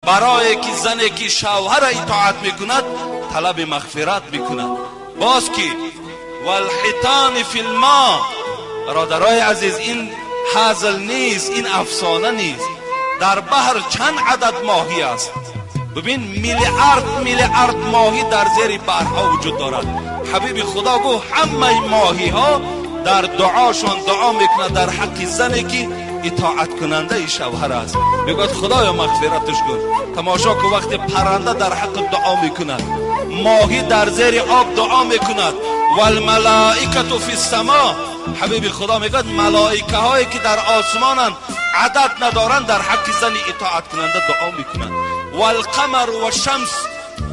برای که زنی که شوهر اطاعت میکند طلب مغفرت میکند. باز که والحیتان فی الماء، برادرای عزیز، این هزل نیست، این افسانه نیست. در بحر چند عدد ماهی است؟ ببین میلیارد ماهی در زیر بحرها وجود دارد. حبیب خدا گو همه ماهی ها در دعاشون دعا میکنند در حق زنی که اطاعت کننده شوهر است. میگوید خدایا مغفرتش کن. تماشا که وقتی پرنده در حق دعا میکند، ماهی در زیر آب دعا میکند. والملائکه فی السماء، حبیب خدا میگوید ملائکه هایی که در آسمانند عدد ندارند در حق زن اطاعت کننده دعا میکنند. والقمر و شمس،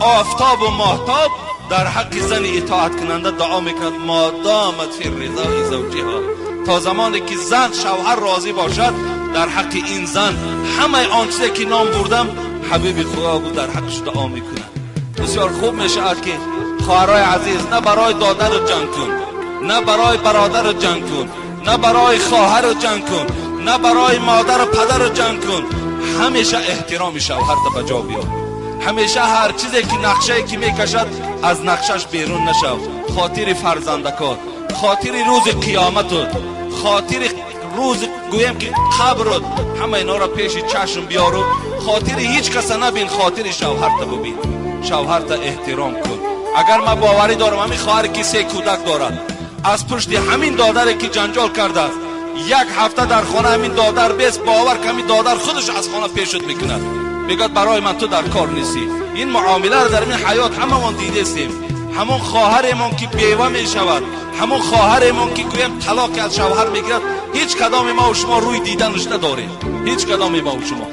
آفتاب و ماهتاب در حق زن اطاعت کننده دعا میکند. ما دامت فی رضای زوجها، تا زمانی که زن شوهر راضی باشد در حق این زن همه آن چیزی که نام بردم حبیب خدا بود در حقش دعا میکند. بسیار خوب میشود که خواهرای عزیز نه برای دادر جنگ کن، نه برای برادر جنگ کن، نه برای خواهر جنگ کن، نه برای مادر و پدر جنگ کن. همیشه احترام شوهر تا بجا بیار. همیشه هر چیزی که نقشه که میکشد از نقشش بیرون نشو. خاطر فرزندکات، خاطر روز قیامتت، خاطر روز گویم که قبرت، همه اینا را پیش چشم بیارو. خاطر هیچ کس نبین، خاطر شوهر تا ببین. شوهر تا احترام کن. اگر من باوری دارم همین خواهر که 3 کودک دارد، از پشت همین دادر که جنجال کرده است، 1 هفته در خانه همین دادر بیست، باور که همین دادر خودش از خانه پیشت میکند. میگد برای من تو در کار نیستی. این معامله را در این حیات همه من دیده استیم. همون خواهرمون که بیوه می شود، همون خواهرمون که گویم طلاق از شوهر میگیرد، هیچ کدام ما و شما روی دیدنش نداریم. هیچ کدام ما و شما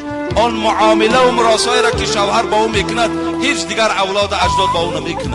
آن معامله و مراسای را که شوهر با او میکند هیچ دیگر اولاد اجداد با او نمیکند.